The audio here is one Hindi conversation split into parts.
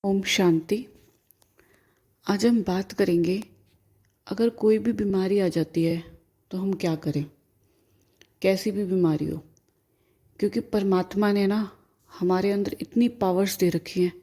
ओम शांति। आज हम बात करेंगे, अगर कोई भी बीमारी आ जाती है तो हम क्या करें, कैसी भी बीमारी हो। क्योंकि परमात्मा ने ना हमारे अंदर इतनी पावर्स दे रखी हैं,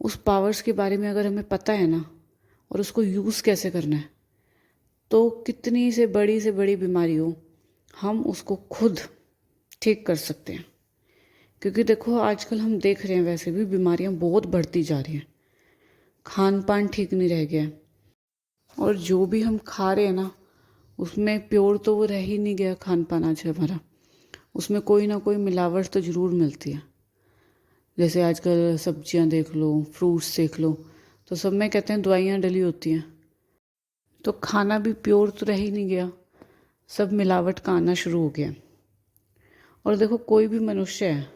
उस पावर्स के बारे में अगर हमें पता है ना, और उसको यूज़ कैसे करना है, तो कितनी से बड़ी बीमारी हो हम उसको खुद ठीक कर सकते हैं। क्योंकि देखो, आजकल हम देख रहे हैं वैसे भी बीमारियां बहुत बढ़ती जा रही हैं, खान पान ठीक नहीं रह गया है, और जो भी हम खा रहे हैं ना उसमें प्योर तो वो रह ही नहीं गया। खान पान आज हमारा, उसमें कोई ना कोई मिलावट तो ज़रूर मिलती है। जैसे आजकल सब्जियां देख लो, फ्रूट्स देख लो, तो सब में कहते हैं दवाइयाँ डली होती हैं। तो खाना भी प्योर तो रह ही नहीं गया, सब मिलावट का आना शुरू हो गया। और देखो, कोई भी मनुष्य है,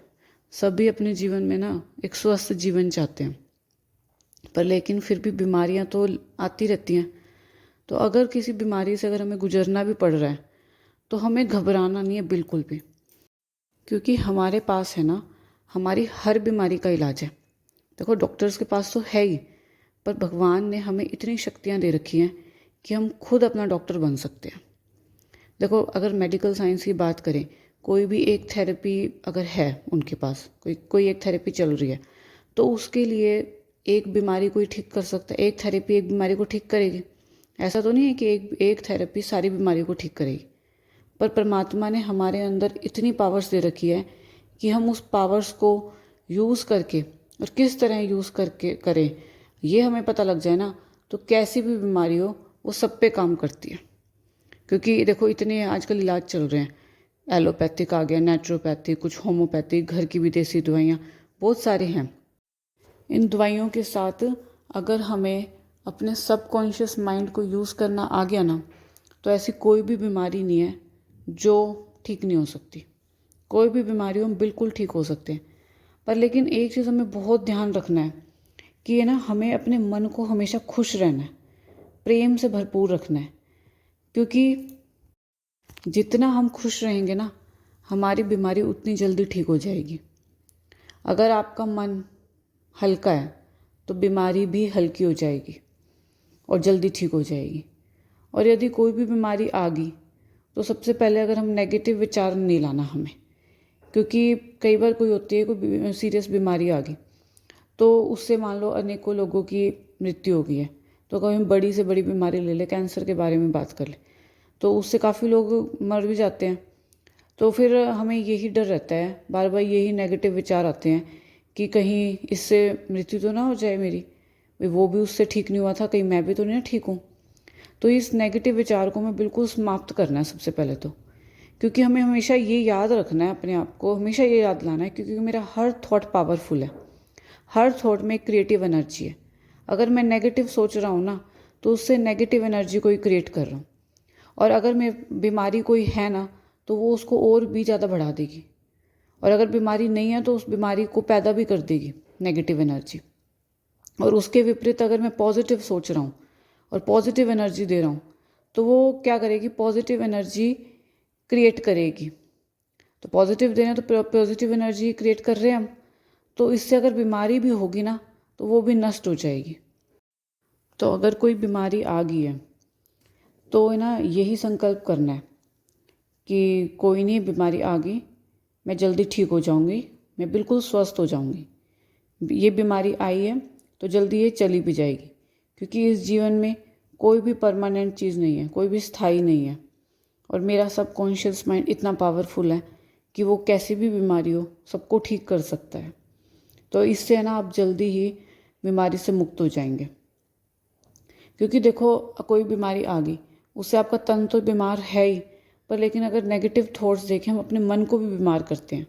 सभी अपने जीवन में ना एक स्वस्थ जीवन चाहते हैं, पर लेकिन फिर भी बीमारियां तो आती रहती हैं। तो अगर किसी बीमारी से अगर हमें गुजरना भी पड़ रहा है तो हमें घबराना नहीं है बिल्कुल भी। क्योंकि हमारे पास है ना, हमारी हर बीमारी का इलाज है। देखो, डॉक्टर्स के पास तो है ही, पर भगवान ने हमें इतनी शक्तियाँ दे रखी हैं कि हम खुद अपना डॉक्टर बन सकते हैं। देखो, अगर मेडिकल साइंस की बात करें, कोई भी एक थेरेपी अगर है उनके पास, कोई एक थेरेपी चल रही है, तो उसके लिए एक बीमारी कोई ठीक कर सकता है। एक थेरेपी एक बीमारी को ठीक करेगी, ऐसा तो नहीं है कि एक थेरेपी सारी बीमारी को ठीक करेगी। पर परमात्मा ने हमारे अंदर इतनी पावर्स दे रखी है कि हम उस पावर्स को यूज़ करके, और किस तरह यूज़ करके करें ये हमें पता लग जाए ना, तो कैसी भी बीमारी हो वो सब पे काम करती है। क्योंकि देखो, इतने आजकल इलाज चल रहे हैं, एलोपैथिक आ गया, नेचुरोपैथिक, कुछ होम्योपैथिक, घर की विदेशी दवाइयाँ बहुत सारे हैं। इन दवाइयों के साथ अगर हमें अपने सबकॉन्शियस माइंड को यूज़ करना आ गया ना, तो ऐसी कोई भी बीमारी नहीं है जो ठीक नहीं हो सकती। कोई भी बीमारी हो हम बिल्कुल ठीक हो सकते हैं। पर लेकिन एक चीज़ हमें बहुत ध्यान रखना है कि ये ना, हमें अपने मन को हमेशा खुश रहना है, प्रेम से भरपूर रखना है। क्योंकि जितना हम खुश रहेंगे ना, हमारी बीमारी उतनी जल्दी ठीक हो जाएगी। अगर आपका मन हल्का है तो बीमारी भी हल्की हो जाएगी और जल्दी ठीक हो जाएगी। और यदि कोई भी बीमारी आ गई तो सबसे पहले अगर हम नेगेटिव विचार नहीं लाना हमें। क्योंकि कई बार कोई होती है, कोई सीरियस बीमारी आ गई तो उससे मान लो अनेकों लोगों की मृत्यु हो गई है। तो कभी हम बड़ी से बड़ी बीमारी ले लें, कैंसर के बारे में बात कर लें, तो उससे काफ़ी लोग मर भी जाते हैं। तो फिर हमें यही डर रहता है, बार बार यही नेगेटिव विचार आते हैं कि कहीं इससे मृत्यु तो ना हो जाए मेरी, भाई वो भी उससे ठीक नहीं हुआ था, कहीं मैं भी तो नहीं ना ठीक हूँ। तो इस नेगेटिव विचार को हमें बिल्कुल समाप्त करना है सबसे पहले तो। क्योंकि हमें हमेशा ये याद रखना है, अपने आप को हमेशा ये याद लाना है, क्योंकि मेरा हर थॉट पावरफुल है, हर थॉट में एक क्रिएटिव एनर्जी है। अगर मैं नेगेटिव सोच रहा हूँ ना, तो उससे नेगेटिव एनर्जी को ही क्रिएट कर रहा हूँ। और अगर मैं बीमारी कोई है ना, तो वो उसको और भी ज़्यादा बढ़ा देगी। और अगर बीमारी नहीं है तो उस बीमारी को पैदा भी कर देगी नेगेटिव एनर्जी। और उसके विपरीत अगर मैं पॉजिटिव सोच रहा हूँ और पॉजिटिव एनर्जी दे रहा हूँ, तो वो क्या करेगी, पॉजिटिव एनर्जी क्रिएट करेगी। तो पॉजिटिव दे रहे हैं तो पॉजिटिव एनर्जी क्रिएट कर रहे हैं हम, तो इससे अगर बीमारी भी होगी ना तो वो भी नष्ट हो जाएगी। तो अगर कोई बीमारी आ गई है तो ना यही संकल्प करना है कि कोई नहीं, बीमारी आ गई, मैं जल्दी ठीक हो जाऊंगी, मैं बिल्कुल स्वस्थ हो जाऊंगी। ये बीमारी आई है तो जल्दी ये चली भी जाएगी। क्योंकि इस जीवन में कोई भी परमानेंट चीज़ नहीं है, कोई भी स्थायी नहीं है। और मेरा सबकॉन्शियस माइंड इतना पावरफुल है कि वो कैसी भी बीमारी हो सबको ठीक कर सकता है। तो इससे है ना, आप जल्दी ही बीमारी से मुक्त हो जाएंगे। क्योंकि देखो, कोई बीमारी आ गई, उससे आपका तन तो बीमार है ही, पर लेकिन अगर नेगेटिव थॉट्स देखें, हम अपने मन को भी बीमार करते हैं।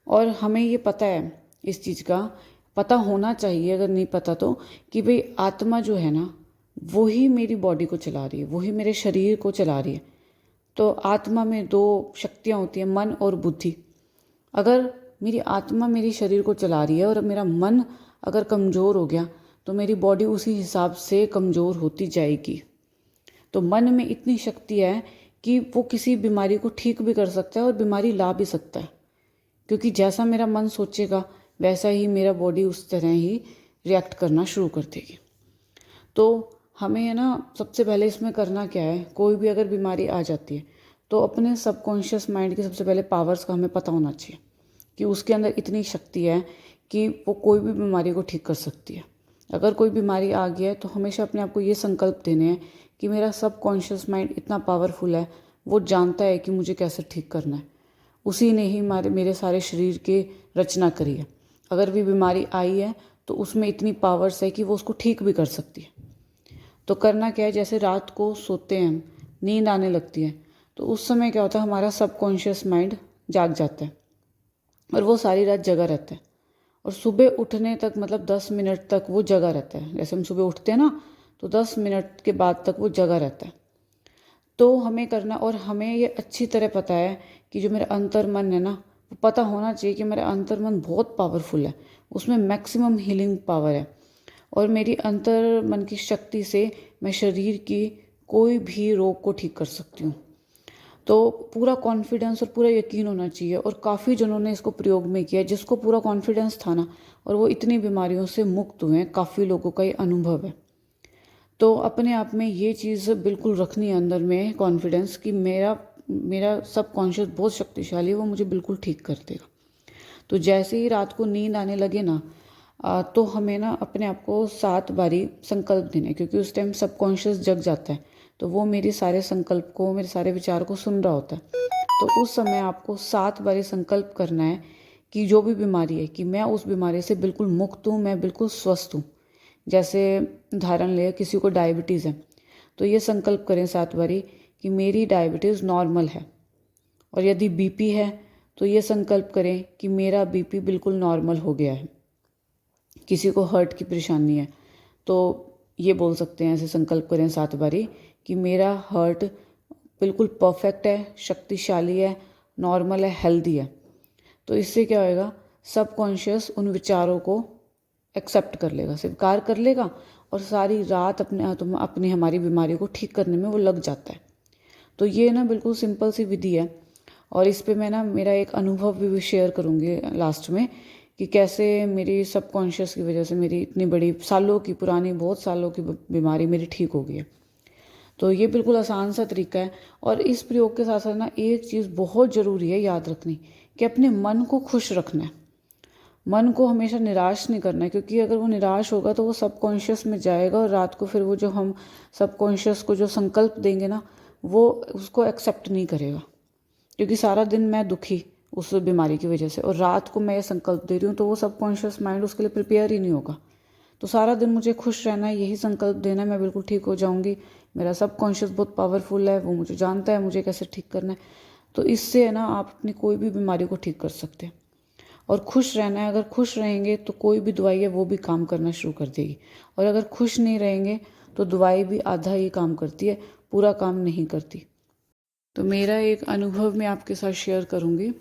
और हमें ये पता है, इस चीज़ का पता होना चाहिए अगर नहीं पता तो, कि भाई आत्मा जो है ना, वही मेरी बॉडी को चला रही है, वही मेरे शरीर को चला रही है। तो आत्मा में दो शक्तियाँ होती हैं, मन और बुद्धि। अगर मेरी आत्मा मेरी शरीर को चला रही है और मेरा मन अगर कमज़ोर हो गया, तो मेरी बॉडी उसी हिसाब से कमज़ोर होती जाएगी। तो मन में इतनी शक्ति है कि वो किसी बीमारी को ठीक भी कर सकता है और बीमारी ला भी सकता है। क्योंकि जैसा मेरा मन सोचेगा वैसा ही मेरा बॉडी उस तरह ही रिएक्ट करना शुरू कर देगी। तो हमें है ना सबसे पहले इसमें करना क्या है, कोई भी अगर बीमारी आ जाती है तो अपने सबकॉन्शियस माइंड की सबसे पहले पावर्स का हमें पता होना चाहिए कि उसके अंदर इतनी शक्ति है कि वो कोई भी बीमारी को ठीक कर सकती है। अगर कोई बीमारी आ गया है तो हमेशा अपने आप को ये संकल्प देने हैं कि मेरा सबकॉन्शियस माइंड इतना पावरफुल है, वो जानता है कि मुझे कैसे ठीक करना है। उसी ने ही मेरे सारे शरीर की रचना करी है। अगर भी बीमारी आई है तो उसमें इतनी पावर्स है कि वो उसको ठीक भी कर सकती है। तो करना क्या है, जैसे रात को सोते हैं, नींद आने लगती है, तो उस समय क्या होता है, हमारा सबकॉन्शियस माइंड जाग जाता है और वो सारी रात जगा रहता है और सुबह उठने तक मतलब 10 मिनट तक वो जगा रहता है। जैसे हम सुबह उठते हैं ना, तो 10 मिनट के बाद तक वो जगा रहता है। तो हमें करना, और हमें ये अच्छी तरह पता है कि जो मेरा अंतर मन है ना, वो पता होना चाहिए कि मेरा अंतर मन बहुत पावरफुल है, उसमें मैक्सिमम हीलिंग पावर है और मेरी अंतर मन की शक्ति से मैं शरीर की कोई भी रोग को ठीक कर सकती हूँ। तो पूरा कॉन्फिडेंस और पूरा यकीन होना चाहिए, और काफ़ी जनों ने इसको प्रयोग में किया जिसको पूरा कॉन्फिडेंस था ना, और वो इतनी बीमारियों से मुक्त हुए हैं। काफ़ी लोगों का ये अनुभव है। तो अपने आप में ये चीज़ बिल्कुल रखनी है अंदर में, कॉन्फिडेंस कि मेरा मेरा सबकॉन्शियस बहुत शक्तिशाली है, वो मुझे बिल्कुल ठीक कर देगा। तो जैसे ही रात को नींद आने लगे ना, तो हमें ना अपने आप को 7 बारी संकल्प देने, क्योंकि उस टाइम सबकॉन्शियस जग जाता है, तो वो मेरे सारे संकल्प को, मेरे सारे विचार को सुन रहा होता है। तो उस समय आपको 7 बारी संकल्प करना है कि जो भी बीमारी है, कि मैं उस बीमारी से बिल्कुल मुक्त हूँ, मैं बिल्कुल स्वस्थ हूँ। जैसे उदाहरण ले, किसी को डायबिटीज़ है तो ये संकल्प करें 7 बारी कि मेरी डायबिटीज़ नॉर्मल है। और यदि बीपी है तो ये संकल्प करें कि मेरा बीपी बिल्कुल नॉर्मल हो गया है। किसी को हार्ट की परेशानी है तो ये बोल सकते हैं, ऐसे संकल्प करें 7 बारी कि मेरा हार्ट बिल्कुल परफेक्ट है, शक्तिशाली है, नॉर्मल है, हेल्दी है। तो इससे क्या होएगा, सबकॉन्शियस उन विचारों को एक्सेप्ट कर लेगा, स्वीकार कर लेगा, और सारी रात अपनी हमारी बीमारी को ठीक करने में वो लग जाता है। तो ये ना बिल्कुल सिंपल सी विधि है, और इस पे मैं ना मेरा एक अनुभव भी शेयर करूँगी लास्ट में कि कैसे मेरी सबकॉन्शियस की वजह से मेरी इतनी बड़ी सालों की पुरानी, बहुत सालों की बीमारी मेरी ठीक हो गई है। तो ये बिल्कुल आसान सा तरीका है। और इस प्रयोग के साथ साथ ना एक चीज़ बहुत ज़रूरी है याद रखनी, कि अपने मन को खुश रखना है। मन को हमेशा निराश नहीं करना है, क्योंकि अगर वो निराश होगा तो वो सबकॉन्शियस में जाएगा, और रात को फिर वो जो हम सबकॉन्शियस को जो संकल्प देंगे ना, वो उसको एक्सेप्ट नहीं करेगा। क्योंकि सारा दिन मैं दुखी उस बीमारी की वजह से, और रात को मैं ये संकल्प दे रही हूँ, तो वो सबकॉन्शियस माइंड उसके लिए प्रिपेयर ही नहीं होगा। तो सारा दिन मुझे खुश रहना है, यही संकल्प देना है, मैं बिल्कुल ठीक हो जाऊँगी, मेरा सबकॉन्शियस बहुत पावरफुल है, वो मुझे जानता है मुझे कैसे ठीक करना है। तो इससे है ना आप अपनी कोई भी बीमारी को ठीक कर सकते हैं। और खुश रहना है, अगर खुश रहेंगे तो कोई भी दवाई है वो भी काम करना शुरू कर देगी, और अगर खुश नहीं रहेंगे तो दवाई भी आधा ही काम करती है, पूरा काम नहीं करती। तो मेरा एक अनुभव मैं आपके साथ शेयर करूँगी।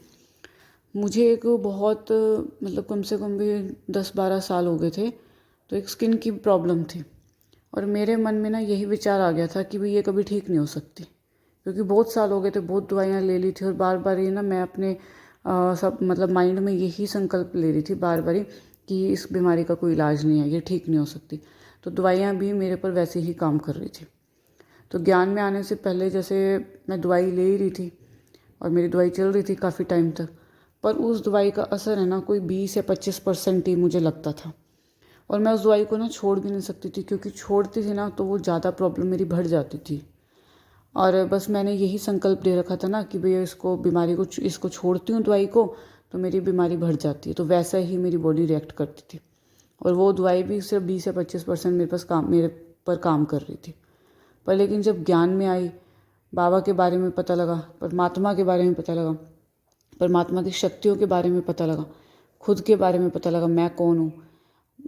मुझे एक बहुत मतलब कम से कम भी 10-12 साल हो गए थे, तो एक स्किन की प्रॉब्लम थी, और मेरे मन में ना यही विचार आ गया था कि भाई ये कभी ठीक नहीं हो सकती, क्योंकि बहुत साल हो गए थे, बहुत दवाइयाँ ले ली थी, और बार बार ये ना मैं अपने सब मतलब माइंड में यही संकल्प ले रही थी बार बार कि इस बीमारी का कोई इलाज नहीं है, ये ठीक नहीं हो सकती। तो दवाइयाँ भी मेरे पर वैसे ही काम कर रही थी। तो ज्ञान में आने से पहले जैसे मैं दवाई ले ही रही थी, और मेरी दवाई चल रही थी काफ़ी टाइम तक, पर उस दवाई का असर है ना कोई 20 या 25% ही मुझे लगता था, और मैं उस दवाई को ना छोड़ भी नहीं सकती थी, क्योंकि छोड़ती थी ना तो वो ज़्यादा प्रॉब्लम मेरी बढ़ जाती थी। और बस मैंने यही संकल्प दे रखा था ना कि भैया इसको छोड़ती हूँ दवाई को, तो मेरी बीमारी बढ़ जाती है। तो वैसा ही मेरी बॉडी रिएक्ट करती थी, और वो दवाई भी सिर्फ 20 या 25% मेरे पर काम कर रही थी। पर लेकिन जब ज्ञान में आई, बाबा के बारे में पता लगा, परमात्मा के बारे में पता लगा, परमात्मा की शक्तियों के बारे में पता लगा, खुद के बारे में पता लगा मैं कौन हूँ,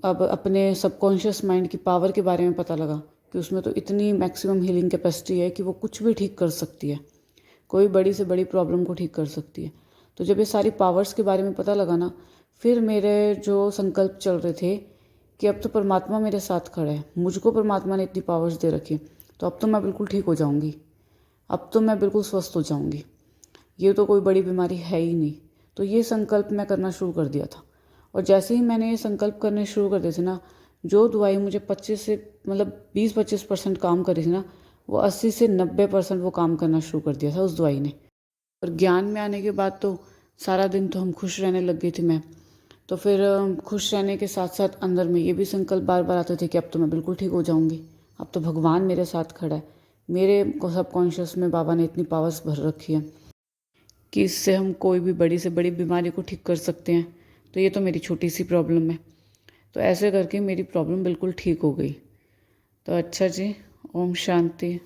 अब अपने सबकॉन्शियस माइंड की पावर के बारे में पता लगा कि उसमें तो इतनी मैक्सिमम हीलिंग कैपेसिटी है कि वो कुछ भी ठीक कर सकती है, कोई बड़ी से बड़ी प्रॉब्लम को ठीक कर सकती है। तो जब ये सारी पावर्स के बारे में पता लगा ना, फिर मेरे जो संकल्प चल रहे थे कि अब तो परमात्मा मेरे साथ खड़ा है, मुझको परमात्मा ने इतनी पावर्स दे रखी, तो अब तो मैं बिल्कुल ठीक हो जाऊँगी, अब तो मैं बिल्कुल स्वस्थ हो जाऊँगी, ये तो कोई बड़ी बीमारी है ही नहीं। तो ये संकल्प मैं करना शुरू कर दिया था, और जैसे ही मैंने ये संकल्प करने शुरू कर दिए थे ना, जो दवाई मुझे 25 से मतलब 20-25% काम करी थी ना, वो 80 से 90% वो काम करना शुरू कर दिया था उस दवाई ने। और ज्ञान में आने के बाद तो सारा दिन तो हम खुश रहने लग गई थी मैं। तो फिर खुश रहने के साथ साथ अंदर में ये भी संकल्प बार बार आते थे कि अब तो मैं बिल्कुल ठीक हो जाऊंगी, अब तो भगवान मेरे साथ खड़ा है। मेरे को सबकॉन्शियस में बाबा ने इतनी पावर्स भर रखी है कि इससे हम कोई भी बड़ी से बड़ी बीमारी को ठीक कर सकते हैं। तो ये तो मेरी छोटी सी प्रॉब्लम है। तो ऐसे करके मेरी प्रॉब्लम बिल्कुल ठीक हो गई। तो अच्छा जी, ओम शांति।